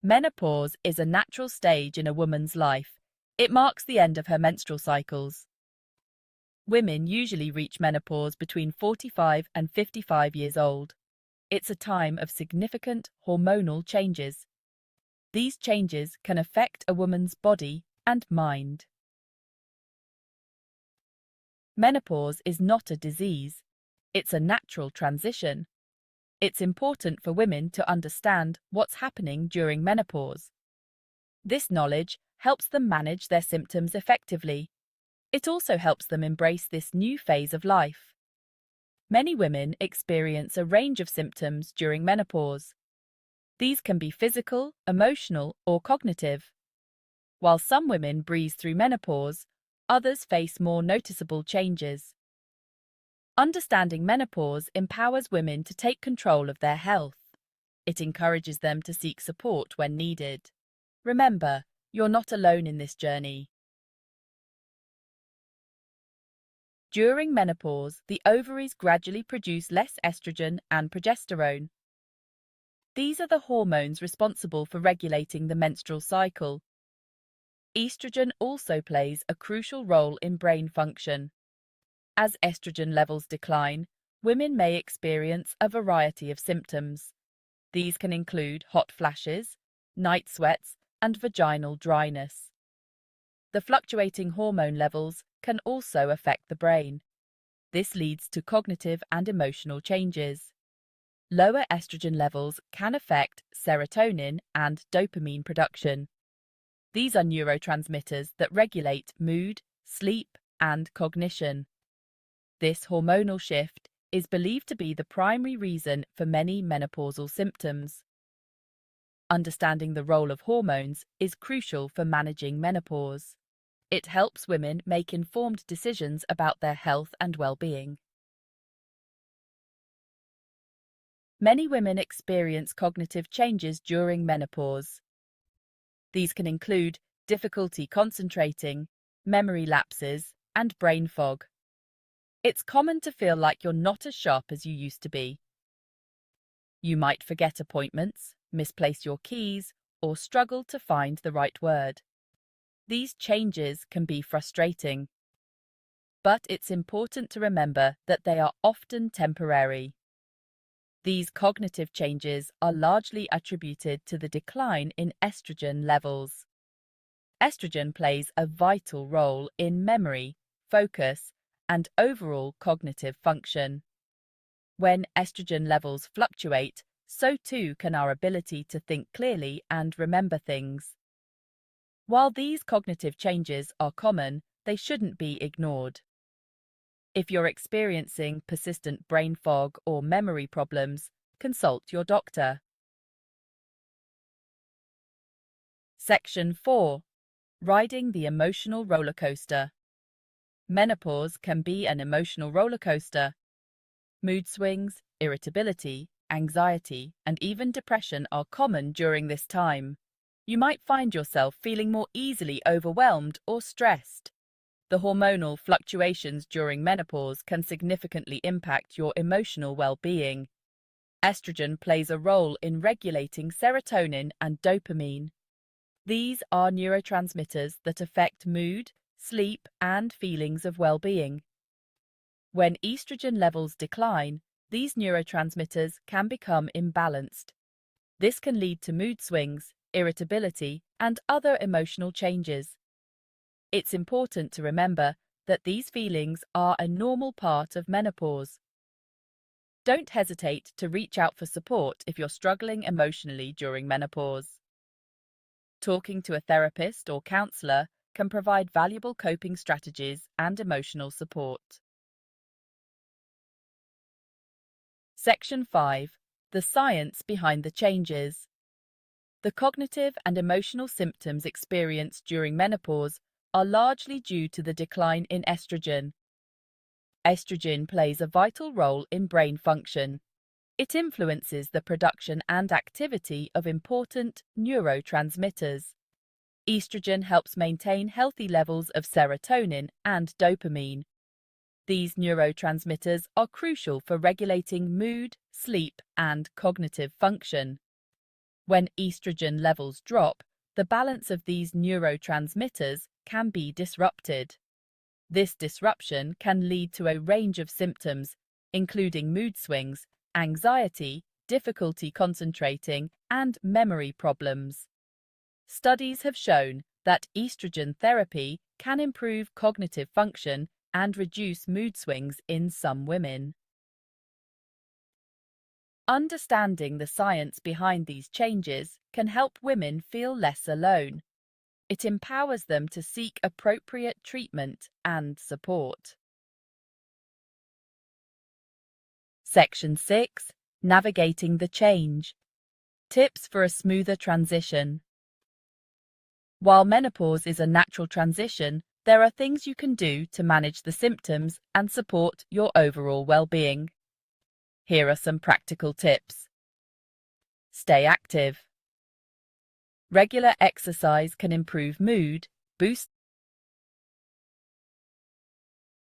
Menopause is a natural stage in a woman's life. It marks the end of her menstrual cycles. Women usually reach menopause between 45 and 55 years old. It's a time of significant hormonal changes. These changes can affect a woman's body and mind. Menopause is not a disease. It's a natural transition. It's important for women to understand what's happening during menopause. This knowledge helps them manage their symptoms effectively. It also helps them embrace this new phase of life. Many women experience a range of symptoms during menopause. These can be physical, emotional, or cognitive. While some women breeze through menopause, others face more noticeable changes. Understanding menopause empowers women to take control of their health. It encourages them to seek support when needed. Remember, you're not alone in this journey. During menopause, the ovaries gradually produce less estrogen and progesterone. These are the hormones responsible for regulating the menstrual cycle. Estrogen also plays a crucial role in brain function. As estrogen levels decline, women may experience a variety of symptoms. These can include hot flashes, night sweats, and vaginal dryness. The fluctuating hormone levels can also affect the brain. This leads to cognitive and emotional changes. Lower estrogen levels can affect serotonin and dopamine production. These are neurotransmitters that regulate mood, sleep, and cognition. This hormonal shift is believed to be the primary reason for many menopausal symptoms. Understanding the role of hormones is crucial for managing menopause. It helps women make informed decisions about their health and well-being. Many women experience cognitive changes during menopause. These can include difficulty concentrating, memory lapses, and brain fog. It's common to feel like you're not as sharp as you used to be. You might forget appointments, misplace your keys, or struggle to find the right word. These changes can be frustrating, but it's important to remember that they are often temporary. These cognitive changes are largely attributed to the decline in estrogen levels. Estrogen plays a vital role in memory, focus, and overall cognitive function. When estrogen levels fluctuate, so too can our ability to think clearly and remember things. While these cognitive changes are common, they shouldn't be ignored. If you're experiencing persistent brain fog or memory problems, consult your doctor. Section 4. Riding the emotional roller coaster. Menopause can be an emotional roller coaster. Mood swings, irritability, anxiety, and even depression are common during this time. You might find yourself feeling more easily overwhelmed or stressed. The hormonal fluctuations during menopause can significantly impact your emotional well-being. Estrogen plays a role in regulating serotonin and dopamine. These are neurotransmitters that affect mood, sleep, and feelings of well-being. When estrogen levels decline, these neurotransmitters can become imbalanced. This can lead to mood swings, irritability, and other emotional changes. It's important to remember that these feelings are a normal part of menopause. Don't hesitate to reach out for support if you're struggling emotionally during menopause. Talking to a therapist or counselor can provide valuable coping strategies and emotional support. Section 5. The science behind the changes. The cognitive and emotional symptoms experienced during menopause are largely due to the decline in estrogen. Estrogen plays a vital role in brain function. It influences the production and activity of important neurotransmitters. Estrogen helps maintain healthy levels of serotonin and dopamine. These neurotransmitters are crucial for regulating mood, sleep, and cognitive function. When estrogen levels drop, the balance of these neurotransmitters can be disrupted. This disruption can lead to a range of symptoms, including mood swings, anxiety, difficulty concentrating, and memory problems. Studies have shown that estrogen therapy can improve cognitive function and reduce mood swings in some women. Understanding the science behind these changes can help women feel less alone. It empowers them to seek appropriate treatment and support. Section 6. Navigating the change. Tips for a smoother transition. While menopause is a natural transition, there are things you can do to manage the symptoms and support your overall well-being. Here are some practical tips. Stay active. Regular exercise can improve mood, boost